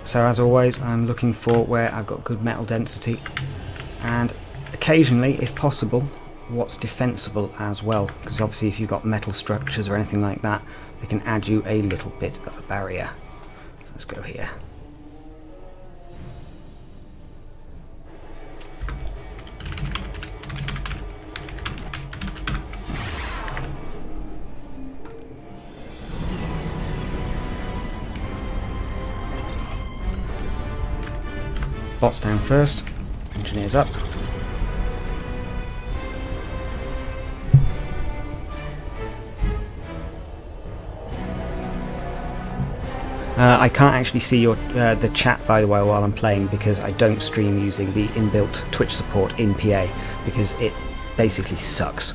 So as always, I'm looking for where I've got good metal density, and occasionally, if possible, what's defensible as well, because obviously if you've got metal structures or anything like that, they can add you a little bit of a barrier. So let's go here. Bots down first, engineers up. I can't actually see your the chat, by the way, while I'm playing, because I don't stream using the inbuilt Twitch support in PA, because it basically sucks.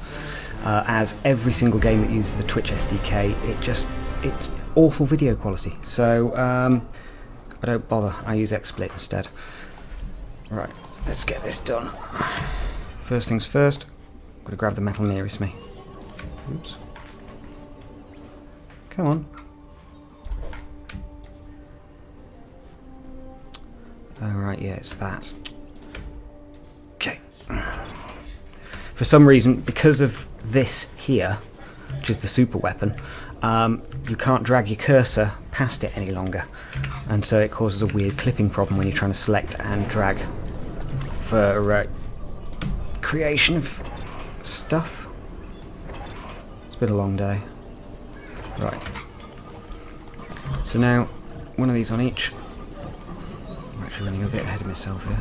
As every single game that uses the Twitch SDK, it's awful video quality. So I don't bother. I use XSplit instead. Right, let's get this done. First things first, I'm going to grab the metal nearest me. Oops. Come on. Oh right, yeah, it's that. Okay. For some reason, because of this here, which is the super weapon, you can't drag your cursor past it any longer, and so it causes a weird clipping problem when you're trying to select and drag for creation of stuff. It's been a long day. Right. So now, one of these on each. I'm actually running a bit ahead of myself here.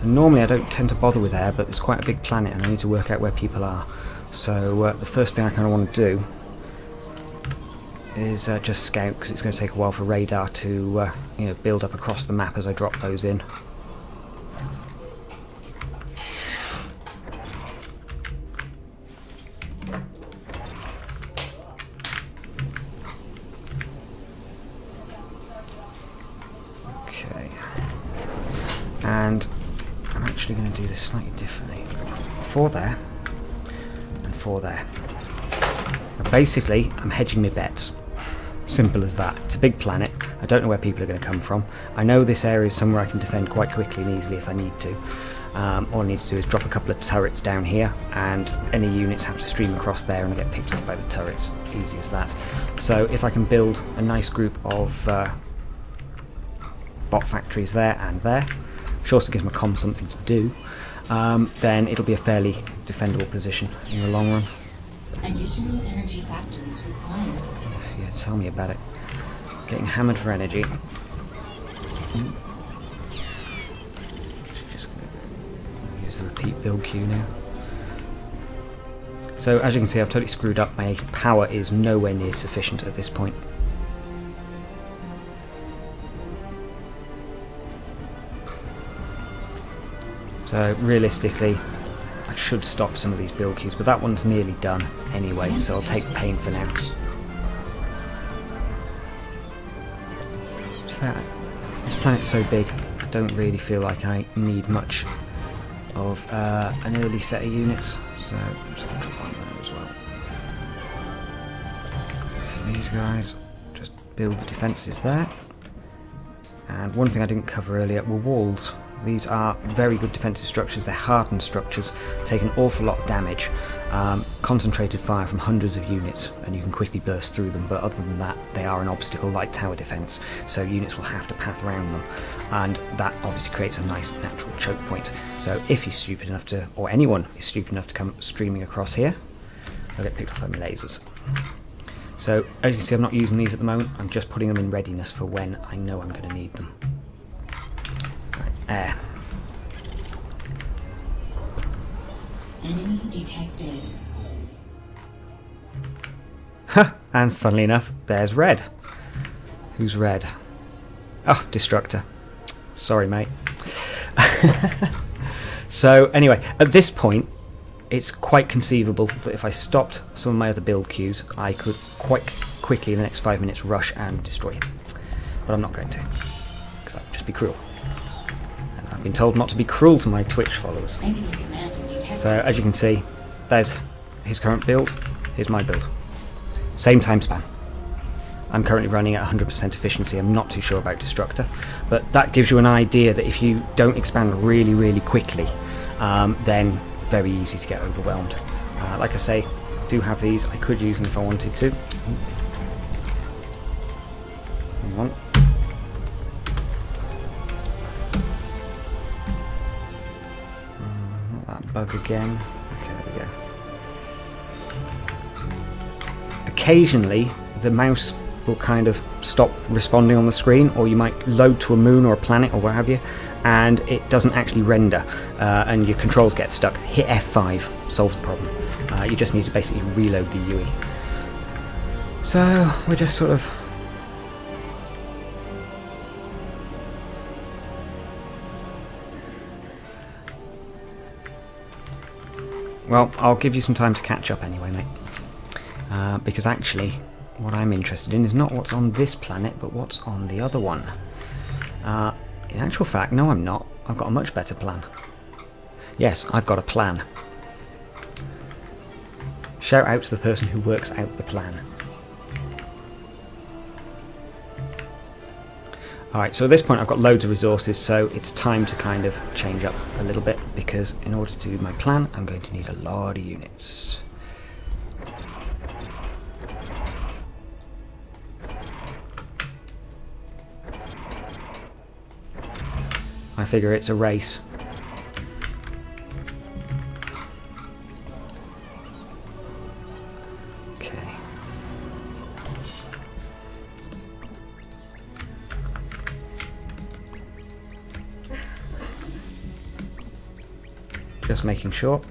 And normally I don't tend to bother with air, but it's quite a big planet and I need to work out where people are. So the first thing I kind of want to do is just scout, because it's going to take a while for radar to build up across the map as I drop those in. Okay. And I'm actually going to do this slightly differently. 4 there, and 4 there. Now basically, I'm hedging my bets. Simple as that. It's a big planet. I don't know where people are going to come from. I know this area is somewhere I can defend quite quickly and easily if I need to. All I need to do is drop a couple of turrets down here, and any units have to stream across there and get picked up by the turrets. Easy as that. So if I can build a nice group of bot factories there and there, which also gives my comm something to do, then it'll be a fairly defendable position in the long run. Additional energy factories required. Yeah, tell me about it. Getting hammered for energy. Just gonna use the repeat build queue now. So as you can see, I've totally screwed up. My power is nowhere near sufficient at this point. So realistically, I should stop some of these build queues, but that one's nearly done anyway, so I'll take the pain for now. In fact, this planet's so big, I don't really feel like I need much of an early set of units, so I'm just going to drop one there as well. For these guys, just build the defences there. And one thing I didn't cover earlier were walls. These are very good defensive structures. They're hardened structures, take an awful lot of damage, concentrated fire from hundreds of units, and you can quickly burst through them, but other than that, they are an obstacle like tower defense, so units will have to path around them, and that obviously creates a nice natural choke point. So if you're stupid enough to, or anyone is stupid enough to come streaming across here, they'll get picked off by my lasers. So as you can see, I'm not using these at the moment, I'm just putting them in readiness for when I know I'm going to need them. Air. Enemy detected. Huh, and funnily enough, there's Red. Who's Red? Oh, Destructor. Sorry, mate. So, anyway, at this point, it's quite conceivable that if I stopped some of my other build queues, I could quite quickly in the next 5 minutes rush and destroy him. But I'm not going to, because that would just be cruel. I've been told not to be cruel to my Twitch followers. So as you can see, there's his current build, here's my build. Same time span. I'm currently running at 100% efficiency. I'm not too sure about Destructor, but that gives you an idea that if you don't expand really, really quickly, then very easy to get overwhelmed. Like I say, do have these. I could use them if I wanted to. Hang on. Not that bug again. Okay, there we go. Occasionally, the mouse will kind of stop responding on the screen, or you might load to a moon or a planet or what have you, and it doesn't actually render, and your controls get stuck. Hit F5 solves the problem. You just need to basically reload the UI. So we're just sort of well, I'll give you some time to catch up anyway, mate, because actually what I'm interested in is not what's on this planet, but what's on the other one. In actual fact, no, I'm not. I've got a much better plan. Yes, I've got a plan. Shout out to the person who works out the plan. Alright, so at this point I've got loads of resources, so it's time to kind of change up a little bit, because in order to do my plan, I'm going to need a lot of units. I figure it's a race. Okay. Just making sure.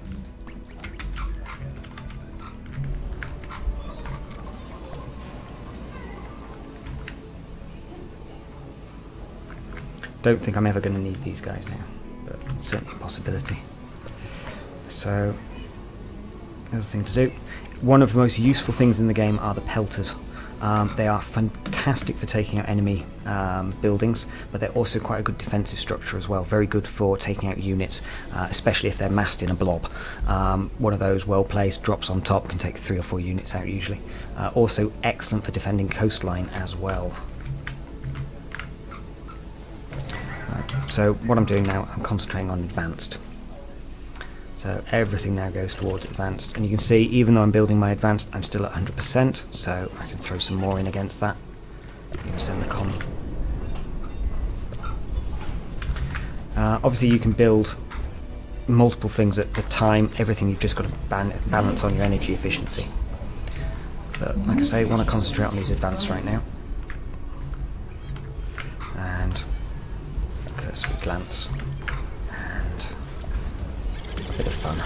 Don't think I'm ever going to need these guys now, but it's certainly a possibility. So, another thing to do. One of the most useful things in the game are the pelters. They are fantastic for taking out enemy buildings, but they're also quite a good defensive structure as well. Very good for taking out units, especially if they're massed in a blob. One of those, well placed, drops on top, can take 3 or 4 units out usually. Also excellent for defending coastline as well. So what I'm doing now, I'm concentrating on advanced. So everything now goes towards advanced, and you can see even though I'm building my advanced, I'm still at 100%, so I can throw some more in against that. Even send the con. Obviously you can build multiple things at the time. Everything you've just got to balance on your energy efficiency. But like I say, I want to concentrate on these advanced right now. And cursory glance. And a bit of fun.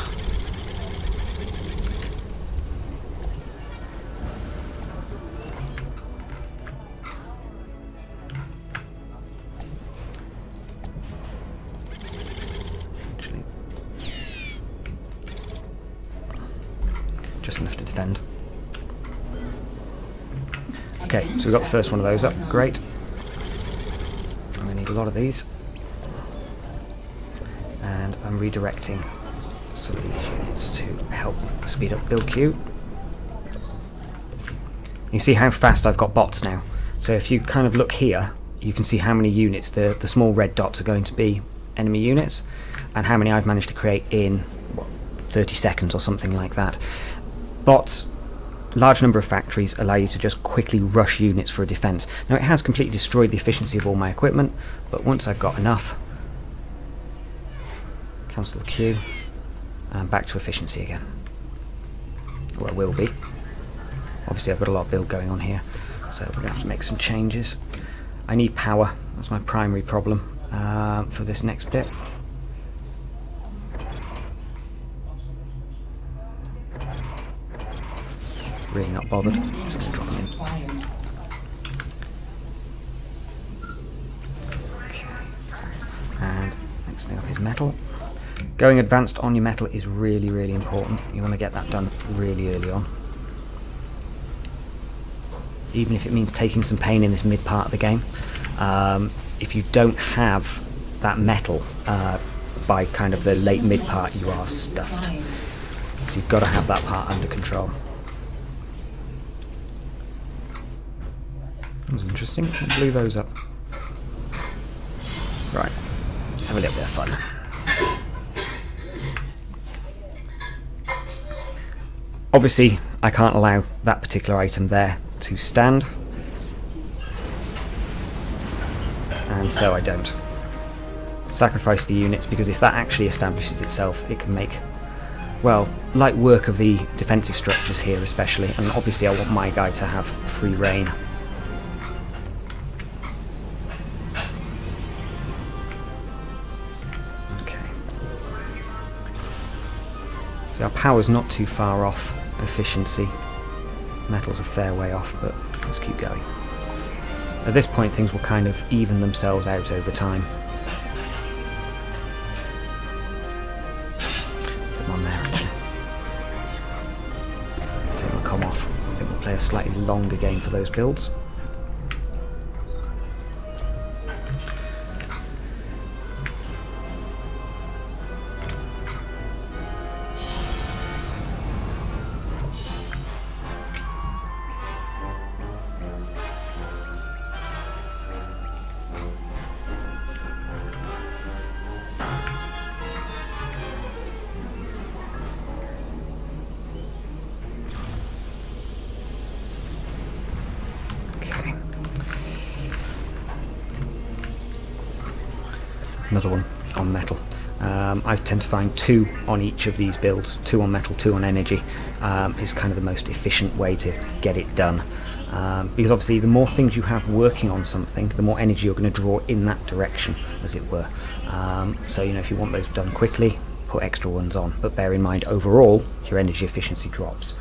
Actually, just enough to defend. Okay, so we've got the first one of those up. Great. I'm going to need a lot of these. And I'm redirecting some of these units to help speed up build queue. You see how fast I've got bots now. So if you kind of look here, you can see how many units, the small red dots are going to be enemy units, and how many I've managed to create in, what, 30 seconds or something like that. Bots, large number of factories, allow you to just quickly rush units for a defense. Now it has completely destroyed the efficiency of all my equipment, but once I've got enough, cancel the queue, and I'm back to efficiency again. Or I will be. Obviously I've got a lot of build going on here, so we're going to have to make some changes. I need power, that's my primary problem for this next bit. Really not bothered, I'm just going to drop them in. Okay, and next thing up is metal. Going advanced on your metal is really, really important. You want to get that done really early on. Even if it means taking some pain in this mid part of the game. If you don't have that metal by kind of the late mid part, you are stuffed. So you've got to have that part under control. was interesting. I blew those up. Right, let's have a little bit of fun. Obviously, I can't allow that particular item there to stand, and so I don't. Sacrifice the units, because if that actually establishes itself, it can make, well, light work of the defensive structures here especially, and obviously I want my guy to have free reign. Okay. So our power's not too far off efficiency. Metal's a fair way off, but let's keep going. At this point things will kind of even themselves out over time. Put them on there actually. Take my comm off. I think we'll play a slightly longer game for those builds. Another one on metal. I tend to find 2 on each of these builds, 2 on metal, 2 on energy, is kind of the most efficient way to get it done. Because obviously the more things you have working on something, the more energy you're going to draw in that direction, as it were. So, you know, if you want those done quickly, put extra ones on. But bear in mind, overall, your energy efficiency drops.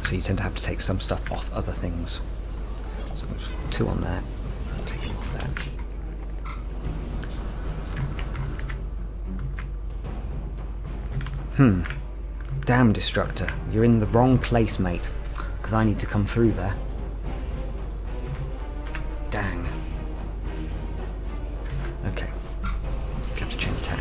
So you tend to have to take some stuff off other things. So 2 on there, take it off there. Damn, Destructor, you're in the wrong place, mate, because I need to come through there. Dang. Okay. Have to change tack.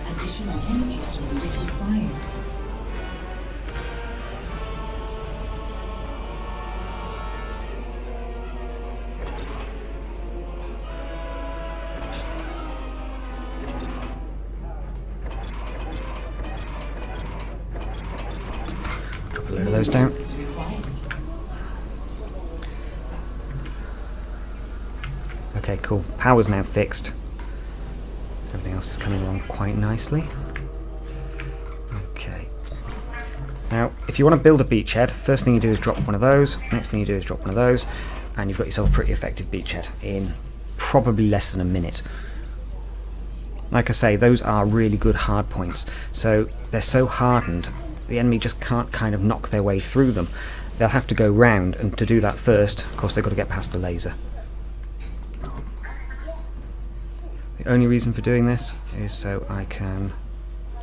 Additional energy storage is required. Drop a load of those down. Is required. Okay, cool. Power's now fixed. Everything else is coming along quite nicely. Okay. Now, if you want to build a beachhead, first thing you do is drop one of those, next thing you do is drop one of those, and you've got yourself a pretty effective beachhead in probably less than a minute. Like I say, those are really good hard points. So they're so hardened, the enemy just can't kind of knock their way through them. They'll have to go round, and to do that first, of course, they've got to get past the laser. The only reason for doing this is so I can,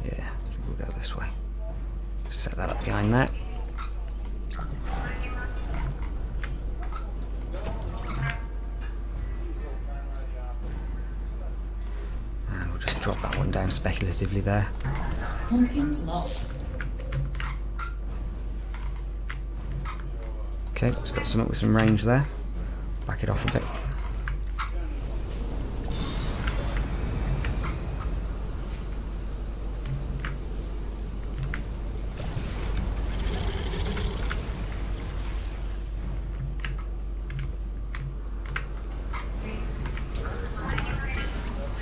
yeah, I think we'll go this way. Set that up behind that. And we'll just drop that one down speculatively there. Pumpkins lost. Okay, it's got something with some range there. Back it off a bit.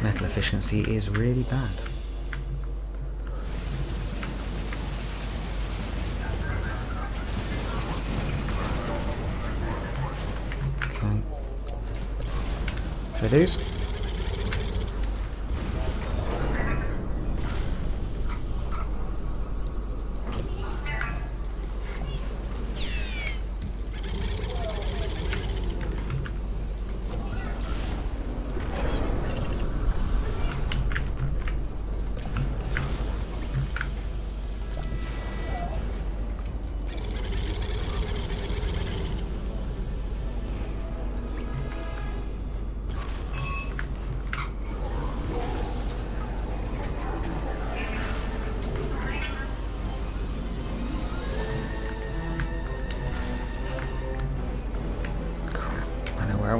Metal efficiency is really bad. Okay. Fair dues.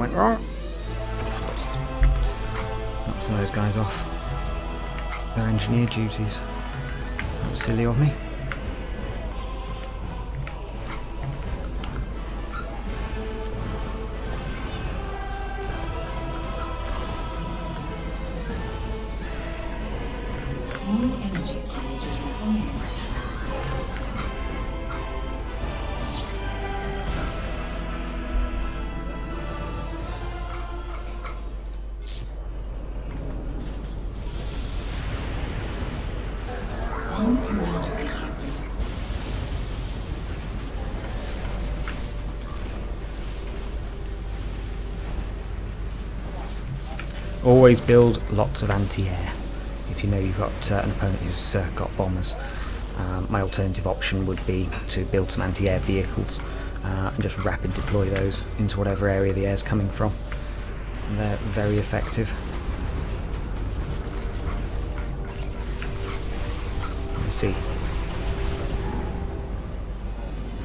went wrong. Knock some of those guys off their engineer duties. That was silly of me. More energy storage is required. Enemy commander detected. Always build lots of anti-air if you know you've got an opponent who's got bombers. My alternative option would be to build some anti-air vehicles and just rapid deploy those into whatever area the air's coming from. And they're very effective. Let's see.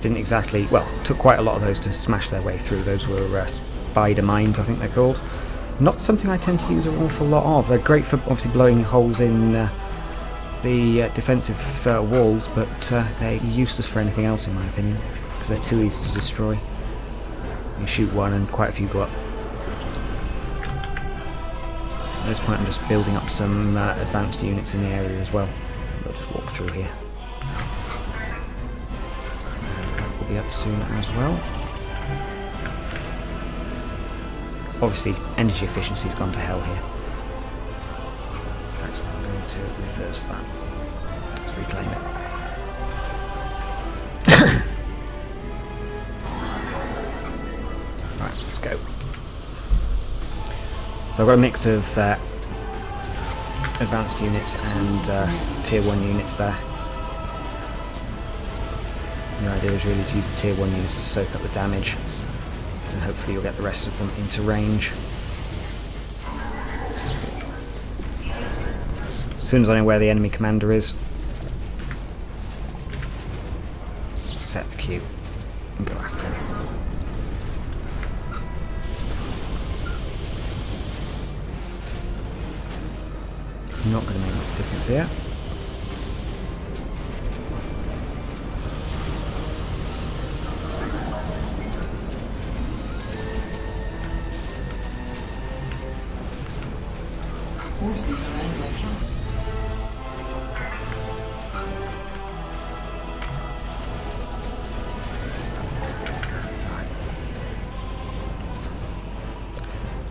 Didn't exactly, well, took quite a lot of those to smash their way through. Those were spider mines, I think they're called. Not something I tend to use an awful lot of. They're great for obviously blowing holes in the defensive walls, but they're useless for anything else in my opinion, because they're too easy to destroy. You shoot one and quite a few go up. At this point I'm just building up some advanced units in the area as well. We'll just walk through here. That will be up soon as well. Obviously, energy efficiency's gone to hell here. In fact, I'm going to reverse that. Let's reclaim it. Right, let's go. So I've got a mix of advanced units and tier 1 units there. And the idea is really to use the tier 1 units to soak up the damage, and hopefully you'll get the rest of them into range. As soon as I know where the enemy commander is, set the queue and go after him. Not going to make much difference here. Forces are under attack.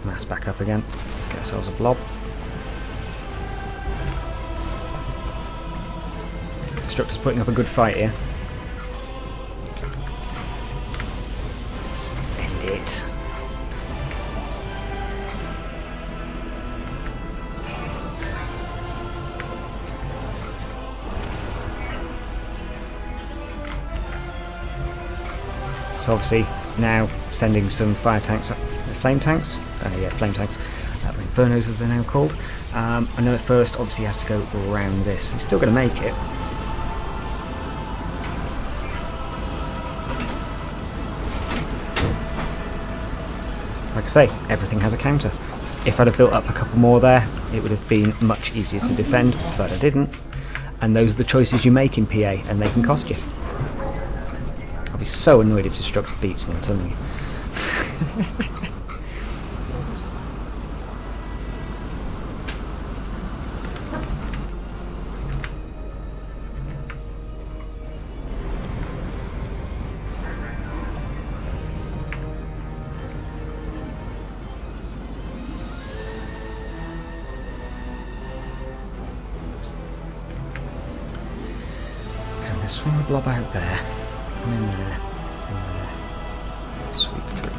Mass back up again. Let's get ourselves a blob. Destructor's putting up a good fight here. End it. So obviously now sending some fire tanks, flame tanks? Yeah, flame tanks. Infernos as they're now called. I know at first obviously he has to go around this. He's still going to make it. Like I say, everything has a counter. If I'd have built up a couple more there, it would have been much easier to defend, but I didn't. And those are the choices you make in PA, and they can cost you. I'll be so annoyed if Destructor beats me, I'm telling you. I'm going to swing the blob out there. And in there, and there. Sweep through.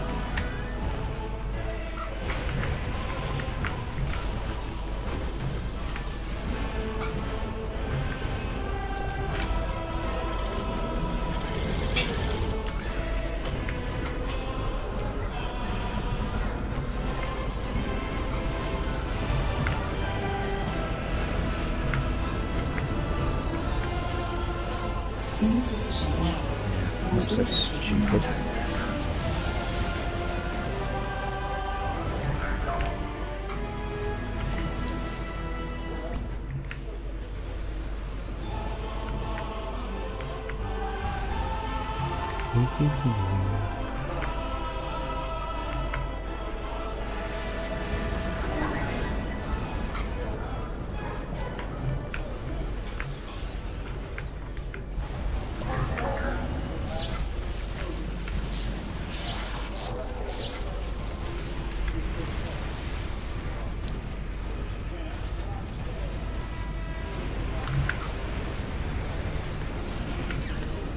Insufficient network. That's so stupid.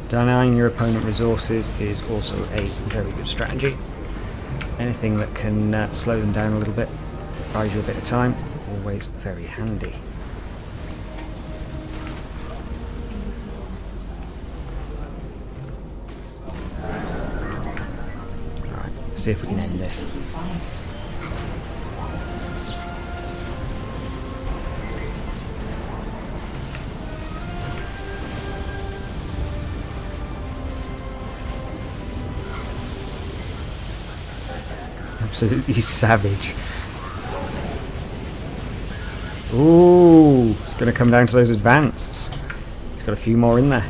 Denying your opponent resources is also a very good strategy. Anything that can slow them down a little bit, buys you a bit of time, always very handy. Alright, see if we can end this. Absolutely savage. Ooh, it's going to come down to those advanceds. He's got a few more in there.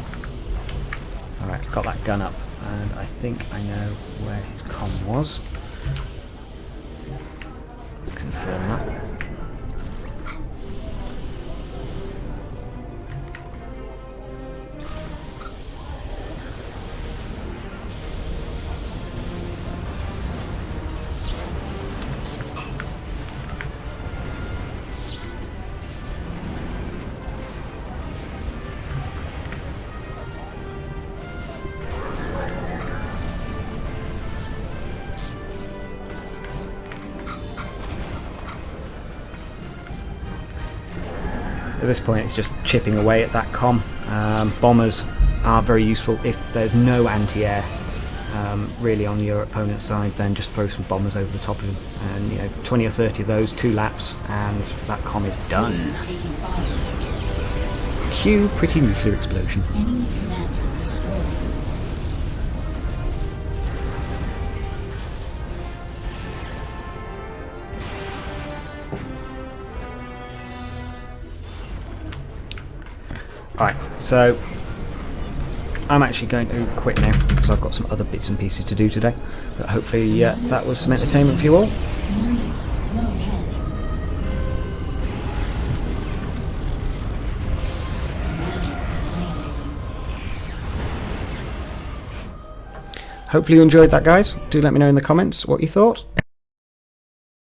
Alright, got that gun up, and I think I know where his comm was. Let's confirm that. At this point it's just chipping away at that comm. Bombers are very useful if there's no anti-air really on your opponent's side, then just throw some bombers over the top of them, and you know, 20 or 30 of those, 2 laps, and that comm is done. Cue pretty nuclear explosion. Enemy commander destroyed. Alright, so I'm actually going to quit now because I've got some other bits and pieces to do today, but hopefully that was some entertainment for you all. Warning, low health. Commander annihilated. Hopefully you enjoyed that, guys. Do let me know in the comments what you thought,